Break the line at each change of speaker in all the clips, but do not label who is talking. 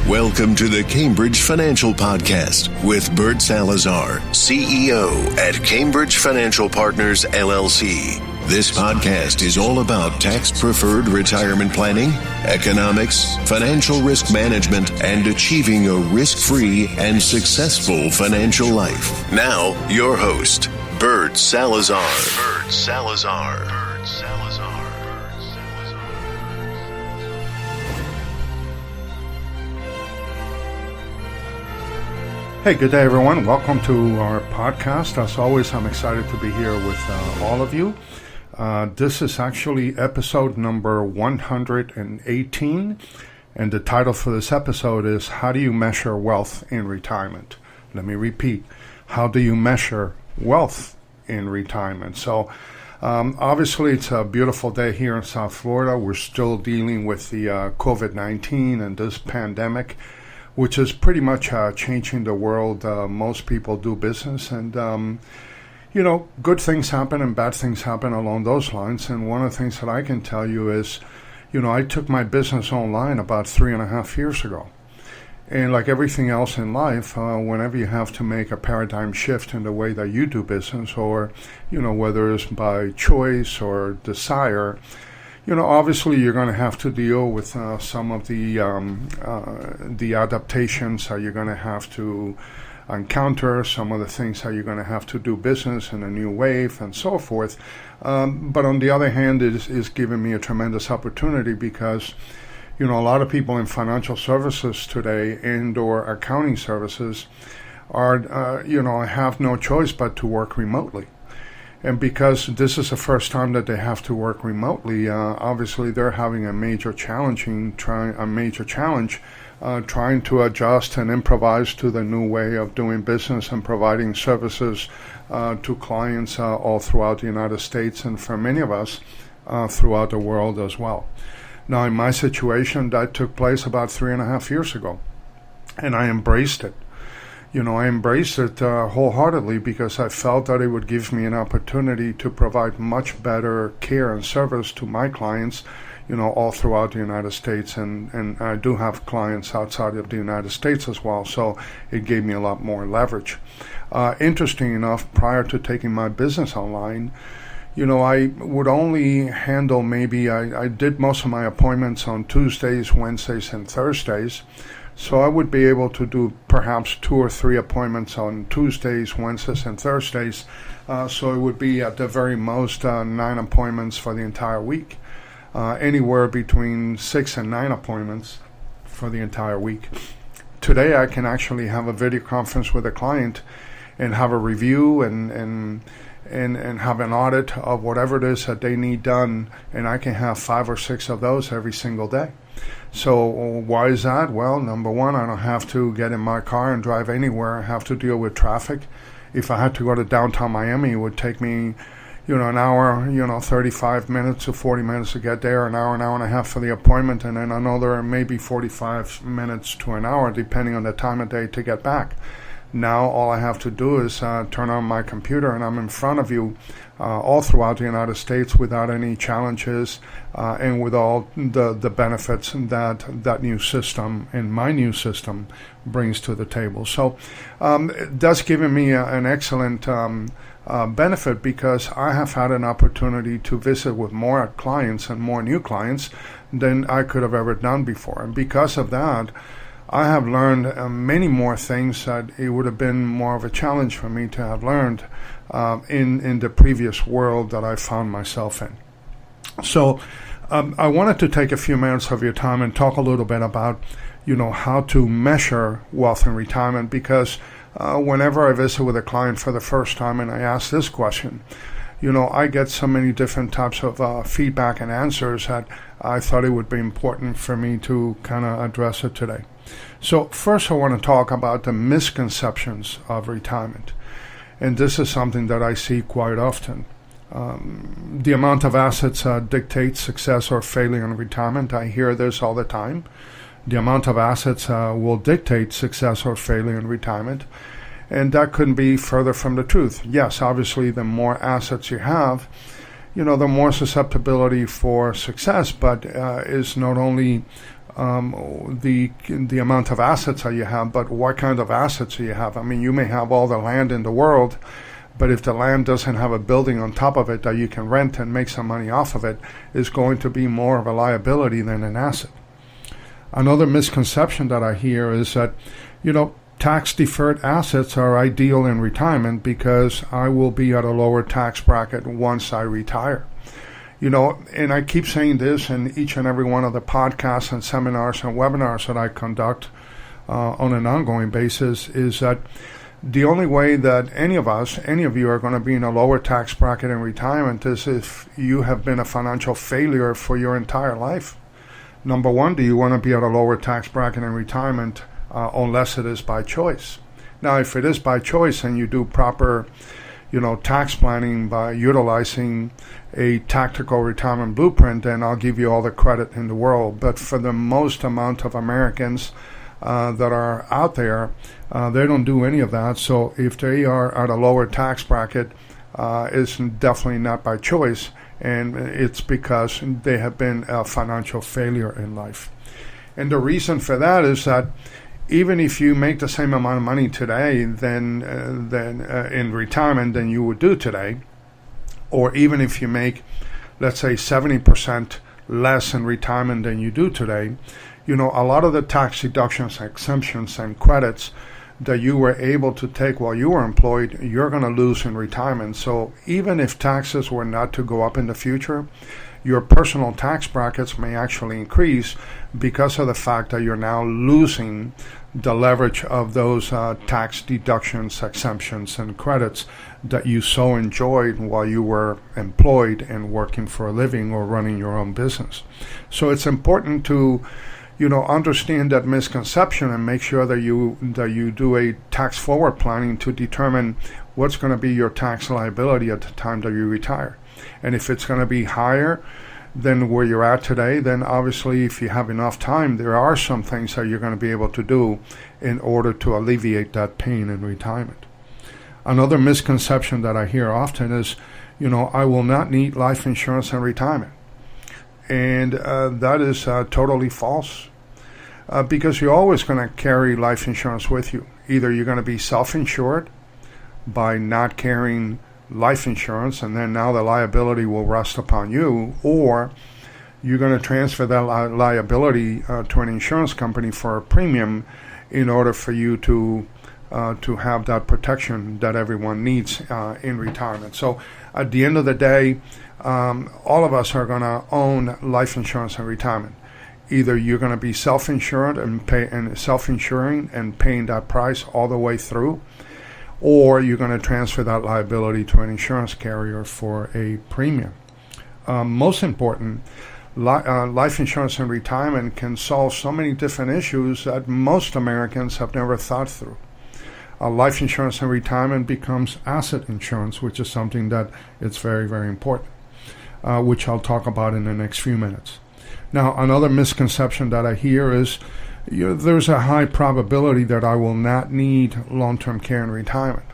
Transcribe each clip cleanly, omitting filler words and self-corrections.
Welcome to the Cambridge Financial Podcast with Bert Salazar, CEO at Cambridge Financial Partners, LLC. This podcast is all about tax-preferred retirement planning, economics, financial risk management, and achieving a risk-free and successful financial life. Now, your host, Bert Salazar. Bert Salazar. Bert Salazar.
Hey, good day, everyone. Welcome to our podcast. As always, I'm excited to be here with all of you. This is actually episode number 118, and the title for this episode is How Do You Measure Wealth in Retirement? Let me repeat. How do you measure wealth in retirement? So, obviously, it's a beautiful day here in South Florida. We're still dealing with the COVID-19 and this pandemic, which is pretty much changing the world. Most people do business, and good things happen and bad things happen along those lines. And one of the things that I can tell you is, I took my business online about 3.5 years ago. And like everything else in life, whenever you have to make a paradigm shift in the way that you do business, or, whether it's by choice or desire, obviously you're going to have to deal with some of the adaptations that you're going to have to encounter, some of the things that you're going to have to do business in a new wave and so forth. But on the other hand, it is giving me a tremendous opportunity because, a lot of people in financial services today and or accounting services are, have no choice but to work remotely. And because this is the first time that they have to work remotely, obviously they're having a major challenge trying to adjust and improvise to the new way of doing business and providing services to clients all throughout the United States, and for many of us throughout the world as well. Now, in my situation, that took place about 3.5 years ago, and I embraced it. I embraced it wholeheartedly because I felt that it would give me an opportunity to provide much better care and service to my clients, all throughout the United States. And I do have clients outside of the United States as well, so it gave me a lot more leverage. Interesting enough, prior to taking my business online, I would only handle I did most of my appointments on Tuesdays, Wednesdays, and Thursdays. So I would be able to do perhaps 2 or 3 appointments on Tuesdays, Wednesdays, and Thursdays. So it would be at the very most 9 appointments for the entire week. Anywhere between 6 and 9 appointments for the entire week. Today I can actually have a video conference with a client and have a review and have an audit of whatever it is that they need done, and I can have 5 or 6 of those every single day. So why is that? Well, number one, I don't have to get in my car and drive anywhere. I have to deal with traffic. If I had to go to downtown Miami, it would take me, an hour, 35 minutes to 40 minutes to get there, an hour and a half for the appointment, and then another maybe 45 minutes to an hour, depending on the time of day to get back. Now all I have to do is turn on my computer, and I'm in front of you all throughout the United States without any challenges and with all the benefits that new system and my new system brings to the table. So that's given me an excellent benefit because I have had an opportunity to visit with more clients and more new clients than I could have ever done before. And because of that, I have learned many more things that it would have been more of a challenge for me to have learned in the previous world that I found myself in. So I wanted to take a few minutes of your time and talk a little bit about, how to measure wealth in retirement, because whenever I visit with a client for the first time and I ask this question, I get so many different types of feedback and answers that I thought it would be important for me to kind of address it today. So first I want to talk about the misconceptions of retirement. And this is something that I see quite often. The amount of assets dictates success or failure in retirement. I hear this all the time. The amount of assets will dictate success or failure in retirement. And that couldn't be further from the truth. Yes, obviously, the more assets you have, the more susceptibility for success, but is not only the amount of assets that you have, but what kind of assets do you have? I mean, you may have all the land in the world, but if the land doesn't have a building on top of it that you can rent and make some money off of it, it's going to be more of a liability than an asset. Another misconception that I hear is that, tax-deferred assets are ideal in retirement because I will be at a lower tax bracket once I retire. And I keep saying this in each and every one of the podcasts and seminars and webinars that I conduct on an ongoing basis, is that the only way that any of you are going to be in a lower tax bracket in retirement is if you have been a financial failure for your entire life. Number one, do you want to be at a lower tax bracket in retirement unless it is by choice? Now, if it is by choice and you do proper tax planning by utilizing a tactical retirement blueprint, then I'll give you all the credit in the world. But for the most amount of Americans that are out there, they don't do any of that. So if they are at a lower tax bracket, it's definitely not by choice, and it's because they have been a financial failure in life. And the reason for that is that even if you make the same amount of money today than in retirement than you would do today, or even if you make, let's say, 70% less in retirement than you do today, a lot of the tax deductions, exemptions, and credits that you were able to take while you were employed, you're going to lose in retirement. So even if taxes were not to go up in the future, your personal tax brackets may actually increase because of the fact that you're now losing the leverage of those tax deductions, exemptions, and credits that you so enjoyed while you were employed and working for a living or running your own business. So it's important to understand that misconception and make sure that you do a tax forward planning to determine what's going to be your tax liability at the time that you retire. And if it's going to be higher than where you're at today, then obviously if you have enough time, there are some things that you're going to be able to do in order to alleviate that pain in retirement. Another misconception that I hear often is, I will not need life insurance in retirement. And that is totally false, because you're always going to carry life insurance with you. Either you're going to be self-insured by not carrying life insurance, and then now the liability will rest upon you, or you're going to transfer that liability to an insurance company for a premium in order for you to have that protection that everyone needs in retirement. So at the end of the day, all of us are going to own life insurance in retirement. Either you're going to be self-insured and self-insuring and paying that price all the way through, or you're going to transfer that liability to an insurance carrier for a premium. Most important, life insurance in retirement can solve so many different issues that most Americans have never thought through. Life insurance in retirement becomes asset insurance, which is something that it's very, very important, which I'll talk about in the next few minutes. Now, another misconception that I hear is there's a high probability that I will not need long-term care in retirement.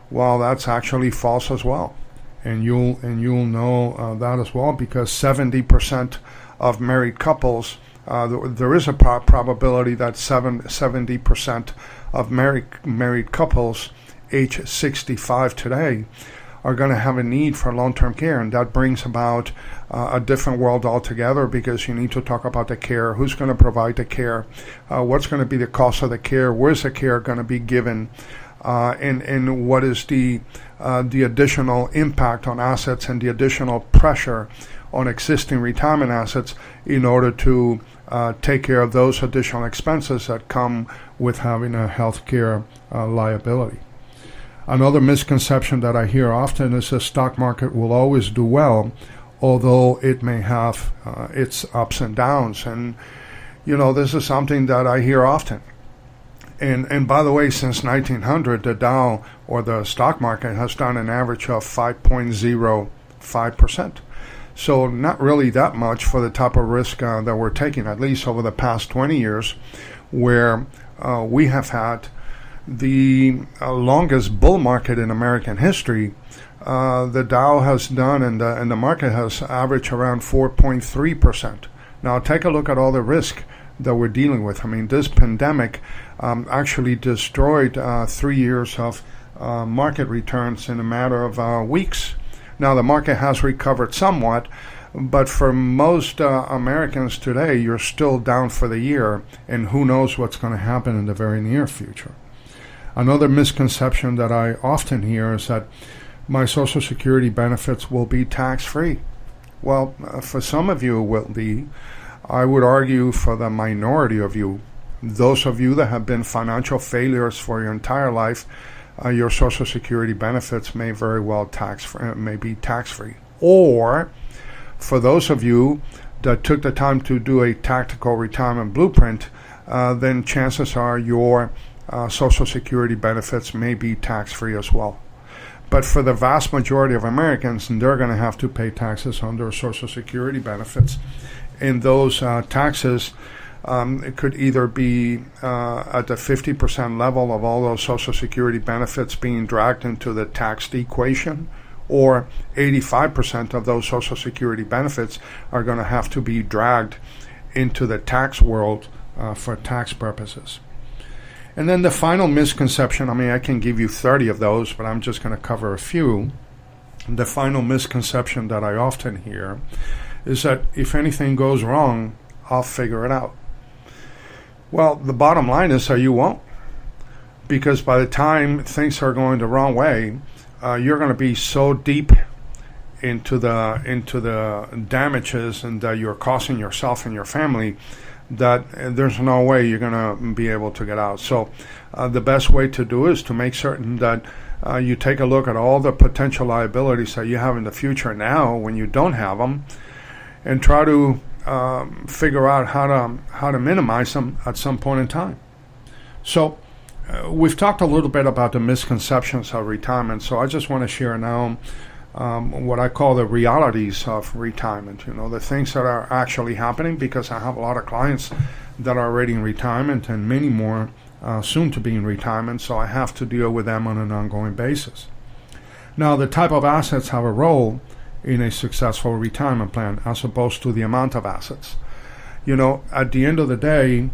Well, that's actually false as well, and you'll know that as well, because 70% of married couples, there is a probability that 70% of married couples age 65 today are going to have a need for long-term care, and that brings about a different world altogether, because you need to talk about the care, who's going to provide the care, what's going to be the cost of the care, where's the care going to be given, and what is the additional impact on assets and the additional pressure on existing retirement assets in order to take care of those additional expenses that come with having a health care liability. Another misconception that I hear often is the stock market will always do well, although it may have its ups and downs. And, this is something that I hear often. And by the way, since 1900, the Dow, or the stock market, has done an average of 5.05%. So not really that much for the type of risk that we're taking, at least over the past 20 years, where we have had the longest bull market in American history. The Dow has done, and the market has averaged around 4.3%. Now, take a look at all the risk that we're dealing with. I mean, this pandemic actually destroyed 3 years of market returns in a matter of weeks. Now, the market has recovered somewhat, but for most Americans today, you're still down for the year, and who knows what's going to happen in the very near future. Another misconception that I often hear is that my Social Security benefits will be tax-free. Well, for some of you it will be. I would argue for the minority of you, those of you that have been financial failures for your entire life, your Social Security benefits may very well be tax-free. Or for those of you that took the time to do a tactical retirement blueprint, then chances are your Social Security benefits may be tax-free as well. But for the vast majority of Americans, they're going to have to pay taxes on their Social Security benefits. And those taxes it could either be at the 50% level of all those Social Security benefits being dragged into the taxed equation, or 85% of those Social Security benefits are going to have to be dragged into the tax world for tax purposes. And then the final misconception, I mean, I can give you 30 of those, but I'm just going to cover a few. The final misconception that I often hear is that if anything goes wrong, I'll figure it out. Well, the bottom line is that you won't, because by the time things are going the wrong way, you're going to be so deep into the damages and that you're causing yourself and your family that there's no way you're going to be able to get out. So the best way to do is to make certain that you take a look at all the potential liabilities that you have in the future now when you don't have them, and try to figure out how to minimize them at some point in time. So we've talked a little bit about the misconceptions of retirement, so I just want to share now what I call the realities of retirement, the things that are actually happening, because I have a lot of clients that are already in retirement and many more soon to be in retirement, so I have to deal with them on an ongoing basis. Now, the type of assets have a role in a successful retirement plan as opposed to the amount of assets. At the end of the day,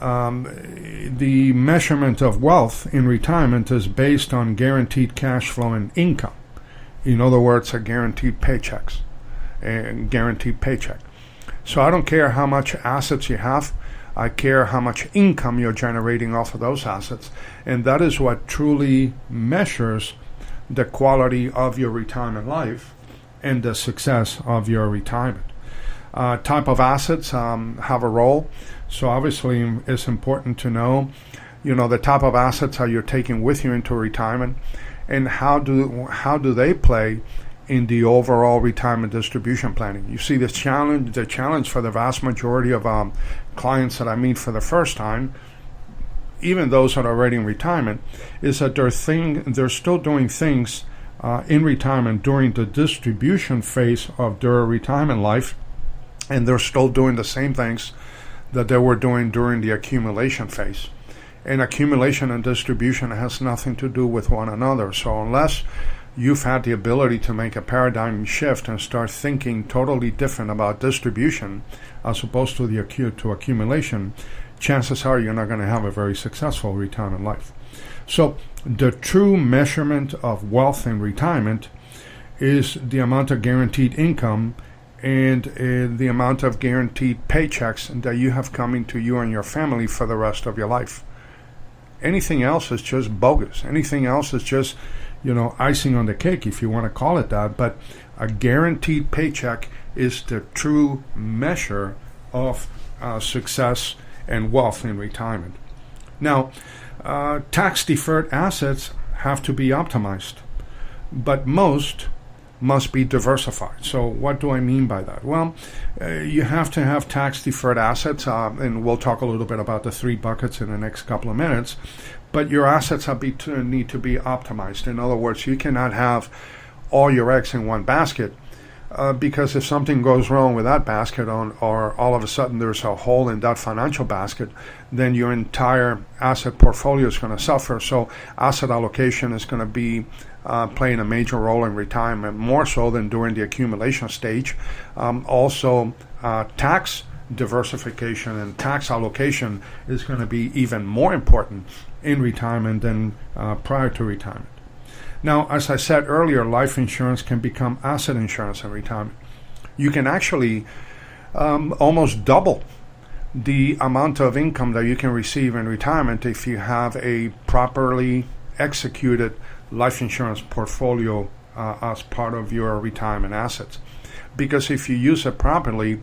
the measurement of wealth in retirement is based on guaranteed cash flow and income. In other words, a guaranteed paychecks, a guaranteed paycheck. So I don't care how much assets you have, I care how much income you're generating off of those assets. And that is what truly measures the quality of your retirement life and the success of your retirement. Type of assets have a role. So obviously it's important to know, the type of assets that you're taking with you into retirement, and how do they play in the overall retirement distribution planning. You see, the challenge for the vast majority of clients that I meet for the first time, even those that are already in retirement, is that they're still doing things in retirement during the distribution phase of their retirement life, and they're still doing the same things that they were doing during the accumulation phase. And accumulation and distribution has nothing to do with one another. So unless you've had the ability to make a paradigm shift and start thinking totally different about distribution as opposed to to accumulation, chances are you're not going to have a very successful retirement life. So the true measurement of wealth in retirement is the amount of guaranteed income and the amount of guaranteed paychecks that you have coming to you and your family for the rest of your life. Anything else is just bogus. Anything else is just, icing on the cake, if you want to call it that. But a guaranteed paycheck is the true measure of success and wealth in retirement. Now, tax-deferred assets have to be optimized, but most must be diversified. So what do I mean by that? Well, you have to have tax-deferred assets, and we'll talk a little bit about the 3 buckets in the next couple of minutes, but your assets need to be optimized. In other words, you cannot have all your eggs in one basket, because if something goes wrong with that basket, or all of a sudden there's a hole in that financial basket, then your entire asset portfolio is going to suffer. So asset allocation is going to be playing a major role in retirement, more so than during the accumulation stage. Also, tax diversification and tax allocation is going to be even more important in retirement than prior to retirement. Now, as I said earlier, life insurance can become asset insurance in retirement. You can actually almost double the amount of income that you can receive in retirement if you have a properly executed life insurance portfolio as part of your retirement assets. Because if you use it properly,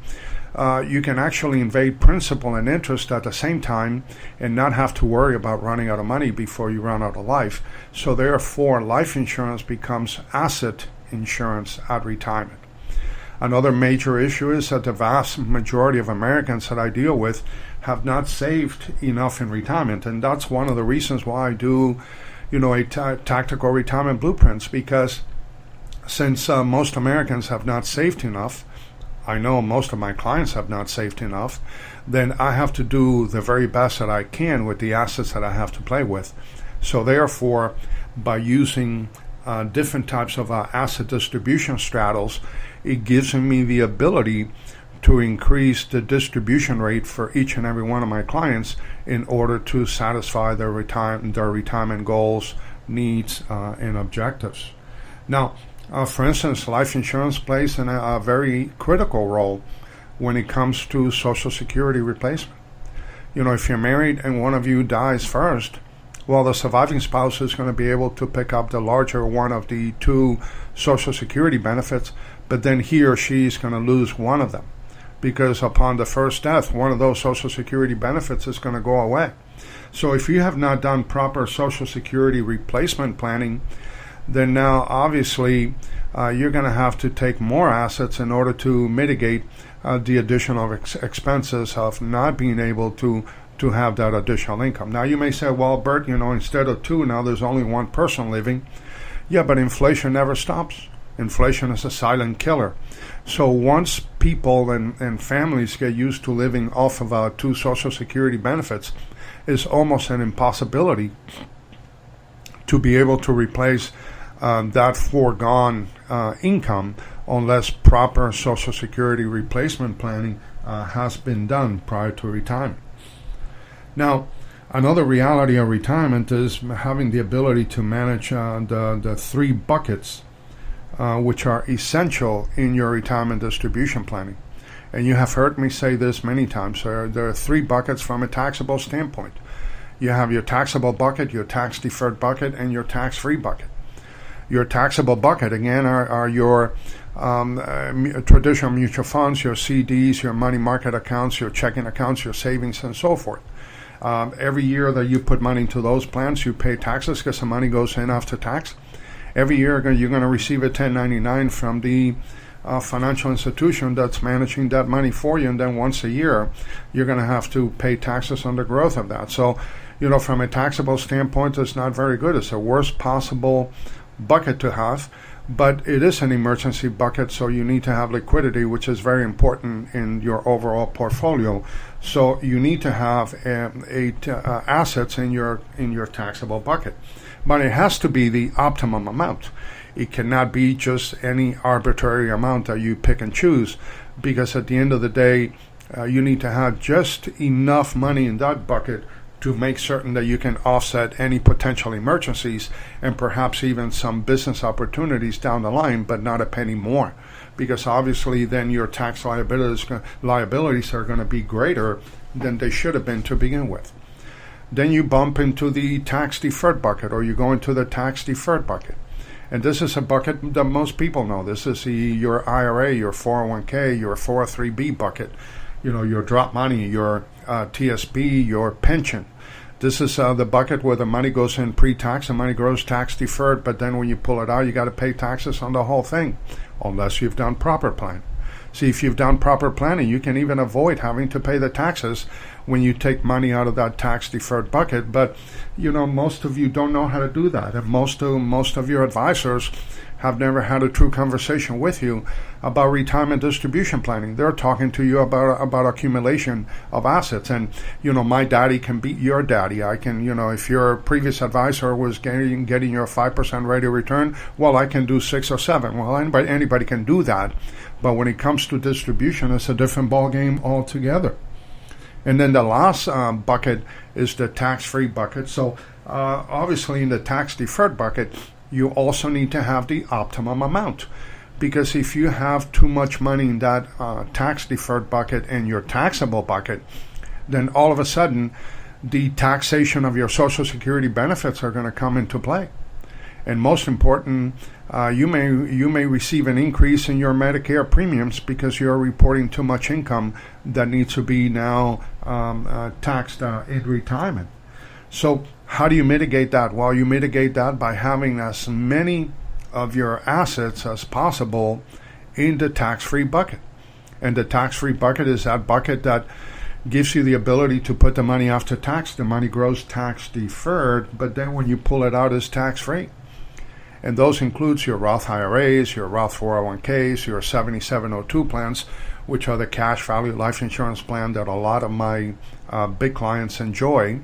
you can actually invade principal and interest at the same time and not have to worry about running out of money before you run out of life. So therefore, life insurance becomes asset insurance at retirement. Another major issue is that the vast majority of Americans that I deal with have not saved enough in retirement. And that's one of the reasons why I do, tactical retirement blueprints, because since most Americans have not saved enough, I know most of my clients have not saved enough, then I have to do the very best that I can with the assets that I have to play with. So therefore, by using different types of asset distribution straddles, it gives me the ability to increase the distribution rate for each and every one of my clients in order to satisfy their retirement goals, needs, and objectives. Now, for instance, life insurance plays a very critical role when it comes to Social Security replacement. If you're married and one of you dies first, well, the surviving spouse is going to be able to pick up the larger one of the two Social Security benefits, but then he or she is going to lose one of them, because upon the first death, one of those Social Security benefits is going to go away. So if you have not done proper Social Security replacement planning, then now obviously you're going to have to take more assets in order to mitigate the additional expenses of not being able to have that additional income. Now you may say, well, Bert, instead of two, now there's only one person living. Yeah, but inflation never stops. Inflation is a silent killer. So once people and families get used to living off of two Social Security benefits, it's almost an impossibility to be able to replace that foregone income unless proper Social Security replacement planning has been done prior to retirement. Now, another reality of retirement is having the ability to manage the three buckets which are essential in your retirement distribution planning. And you have heard me say this many times. There are three buckets from a taxable standpoint. You have your taxable bucket, your tax-deferred bucket, and your tax-free bucket. Your taxable bucket, again, are your traditional mutual funds, your CDs, your money market accounts, your checking accounts, your savings, and so forth. Every year that you put money into those plans, you pay taxes because the money goes in after tax. Every year you're going to receive a 1099 from the financial institution that's managing that money for you, and then once a year you're going to have to pay taxes on the growth of that. So, from a taxable standpoint, it's not very good. It's the worst possible bucket to have, but it is an emergency bucket, so you need to have liquidity, which is very important in your overall portfolio. So you need to have assets in your taxable bucket, but it has to be the optimum amount. It cannot be just any arbitrary amount that you pick and choose, because at the end of the day, you need to have just enough money in that bucket to make certain that you can offset any potential emergencies and perhaps even some business opportunities down the line, but not a penny more, because obviously then your tax liabilities are going to be greater than they should have been to begin with. Then you bump into the tax-deferred bucket, or you go into the tax-deferred bucket. And this is a bucket that most people know. This is your IRA, your 401k, your 403b bucket, your drop money, your TSP, your pension. This is the bucket where the money goes in pre-tax, the money grows tax-deferred, but then when you pull it out, you got to pay taxes on the whole thing, unless you've done proper planning. See, if you've done proper planning, you can even avoid having to pay the taxes when you take money out of that tax-deferred bucket. But, most of you don't know how to do that. And most of your advisors, have never had a true conversation with you about retirement distribution planning. They're talking to you about accumulation of assets. And, my daddy can beat your daddy. I can, if your previous advisor was getting you a 5% rate of return, well, I can do 6 or 7. Well, anybody can do that. But when it comes to distribution, it's a different ballgame altogether. And then the last bucket is the tax-free bucket. So obviously in the tax-deferred bucket, you also need to have the optimum amount. Because if you have too much money in that tax-deferred bucket and your taxable bucket, then all of a sudden the taxation of your Social Security benefits are going to come into play. And most important, you may receive an increase in your Medicare premiums because you're reporting too much income that needs to be now taxed in retirement. So how do you mitigate that? Well, you mitigate that by having as many of your assets as possible in the tax-free bucket. And the tax-free bucket is that bucket that gives you the ability to put the money after tax. The money grows tax-deferred, but then when you pull it out, it's tax-free. And those includes your Roth IRAs, your Roth 401ks, your 7702 plans, which are the cash value life insurance plan that a lot of my big clients enjoy.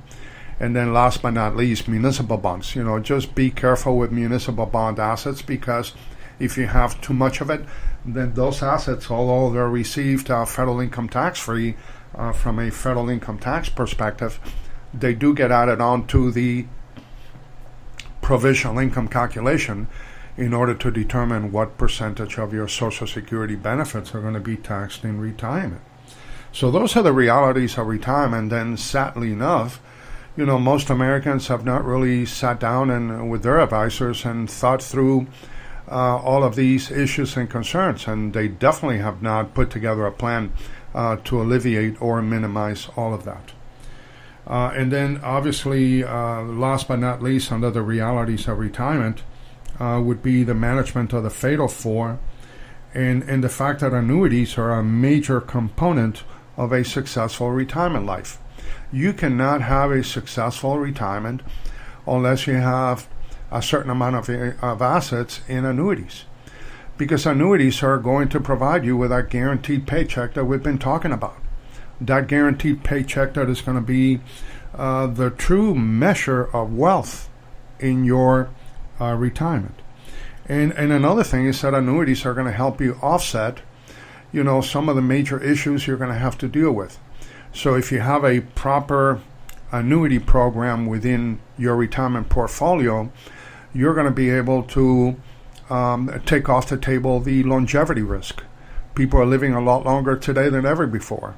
And then last but not least, municipal bonds. Just be careful with municipal bond assets, because if you have too much of it, then those assets, although they're received federal income tax-free from a federal income tax perspective, they do get added on to the provisional income calculation in order to determine what percentage of your Social Security benefits are going to be taxed in retirement. So those are the realities of retirement. And sadly enough, most Americans have not really sat down and with their advisors and thought through all of these issues and concerns, and they definitely have not put together a plan to alleviate or minimize all of that. And then obviously, last but not least, under the realities of retirement would be the management of the fatal four, and the fact that annuities are a major component of a successful retirement life. You cannot have a successful retirement unless you have a certain amount of assets in annuities, because annuities are going to provide you with that guaranteed paycheck that we've been talking about. That guaranteed paycheck that is going to be the true measure of wealth in your retirement. And another thing is that annuities are going to help you offset, some of the major issues you're going to have to deal with. So if you have a proper annuity program within your retirement portfolio, you're going to be able to take off the table the longevity risk. People are living a lot longer today than ever before.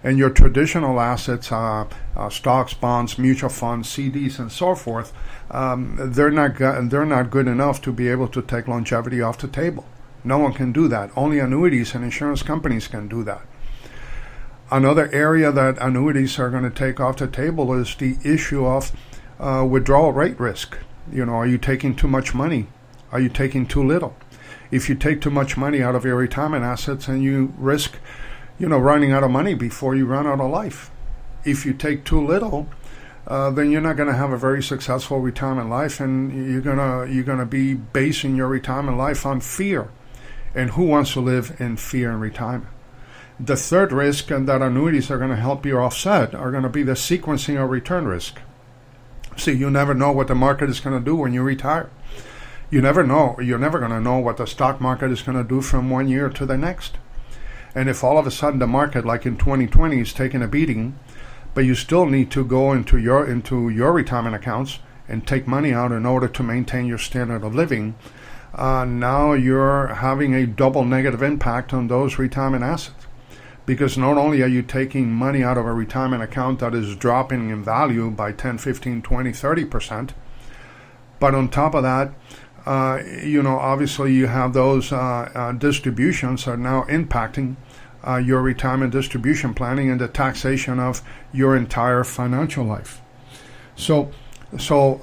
And your traditional assets, stocks, bonds, mutual funds, CDs, and so forth, they're not good enough to be able to take longevity off the table. No one can do that. Only annuities and insurance companies can do that. Another area that annuities are going to take off the table is the issue of withdrawal rate risk. Are you taking too much money? Are you taking too little? If you take too much money out of your retirement assets, and you risk, running out of money before you run out of life. If you take too little, then you're not going to have a very successful retirement life, and you're gonna be basing your retirement life on fear. And who wants to live in fear in retirement? The third risk, and that annuities are going to help you offset, are going to be the sequencing of return risk. See, you never know what the market is going to do when you retire. You never know. You're never going to know what the stock market is going to do from one year to the next. And if all of a sudden the market, like in 2020, is taking a beating, but you still need to go into your retirement accounts and take money out in order to maintain your standard of living, now you're having a double negative impact on those retirement assets. Because not only are you taking money out of a retirement account that is dropping in value by 10, 15, 20, 30%, but on top of that, obviously you have those distributions are now impacting your retirement distribution planning and the taxation of your entire financial life. So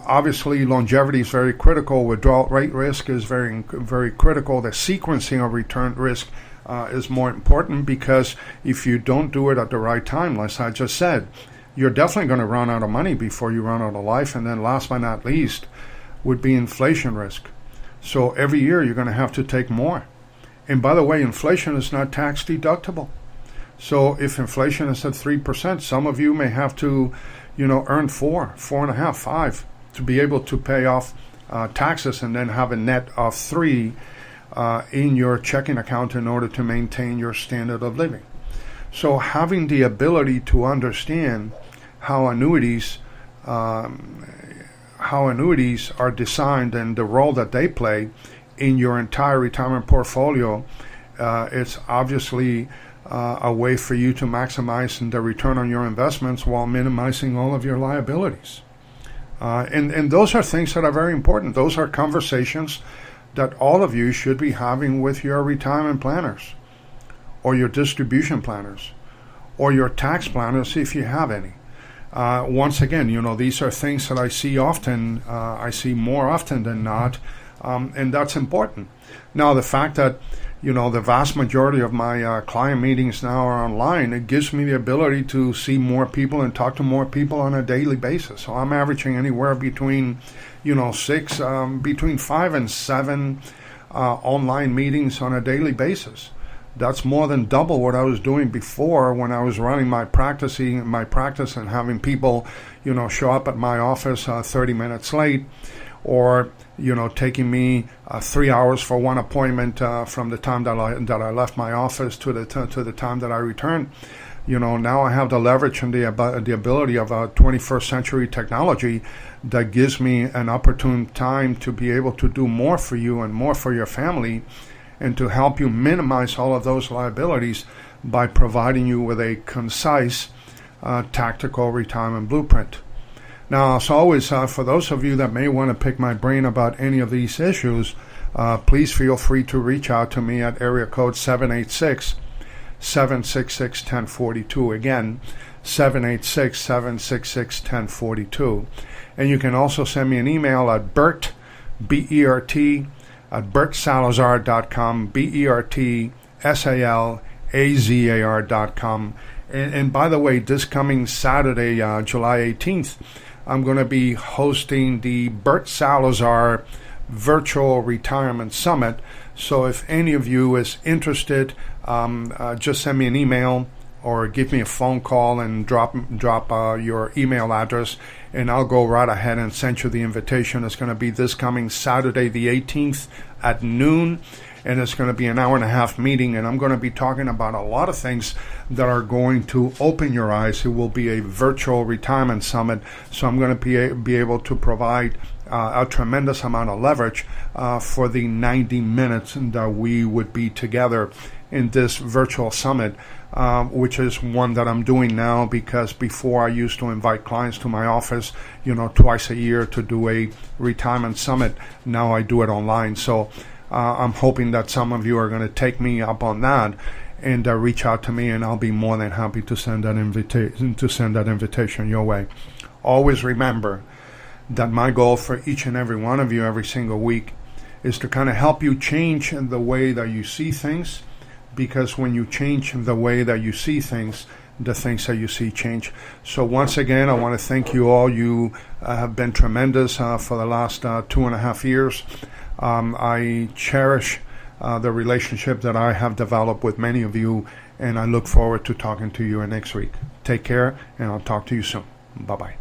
obviously longevity is very critical. Withdrawal rate risk is very, very critical. The sequencing of return risk is more important, because if you don't do it at the right time, as I just said, you're definitely going to run out of money before you run out of life. And then last but not least would be inflation risk. So every year you're going to have to take more. And by the way, inflation is not tax deductible. So if inflation is at 3%, some of you may have to, earn 4.5, 5 to be able to pay off taxes and then have a net of 3 in your checking account in order to maintain your standard of living. So having the ability to understand how annuities are designed and the role that they play in your entire retirement portfolio, it's obviously a way for you to maximize the return on your investments while minimizing all of your liabilities. And those are things that are very important. Those are conversations that all of you should be having with your retirement planners or your distribution planners or your tax planners if you have any. Once again, these are things that I see often. I see more often than not, and that's important. Now, the fact that the vast majority of my client meetings now are online, it gives me the ability to see more people and talk to more people on a daily basis. So I'm averaging anywhere between, between 5 and 7 online meetings on a daily basis. That's more than double what I was doing before when I was running my practice and having people, show up at my office 30 minutes late, or taking me 3 hours for one appointment from the time that I left my office to the time that I returned. Now I have the leverage and the ability of 21st century technology that gives me an opportune time to be able to do more for you and more for your family, and to help you minimize all of those liabilities by providing you with a concise, tactical retirement blueprint. Now, as always, for those of you that may want to pick my brain about any of these issues, please feel free to reach out to me at area code 786-766-1042. Again, 786-766-1042. And you can also send me an email at Bert, B-E-R-T, at bertsalazar.com, bertsalazar.com. And by the way, this coming Saturday, July 18th, I'm going to be hosting the Bert Salazar Virtual Retirement Summit. So if any of you is interested, just send me an email or give me a phone call and drop your email address, and I'll go right ahead and send you the invitation. It's going to be this coming Saturday, the 18th at noon, and it's going to be an hour-and-a-half meeting, and I'm going to be talking about a lot of things that are going to open your eyes. It will be a virtual retirement summit, so I'm going to be able to provide a tremendous amount of leverage for the 90 minutes that we would be together in this virtual summit, which is one that I'm doing now, because before I used to invite clients to my office, twice a year to do a retirement summit. Now I do it online. So I'm hoping that some of you are going to take me up on that and reach out to me, and I'll be more than happy to send that invitation your way. Always remember that my goal for each and every one of you every single week is to kind of help you change the way that you see things, because when you change the way that you see things, the things that you see change. So once again, I want to thank you all. You have been tremendous for the last 2.5 years. I cherish the relationship that I have developed with many of you, and I look forward to talking to you next week. Take care, and I'll talk to you soon. Bye-bye.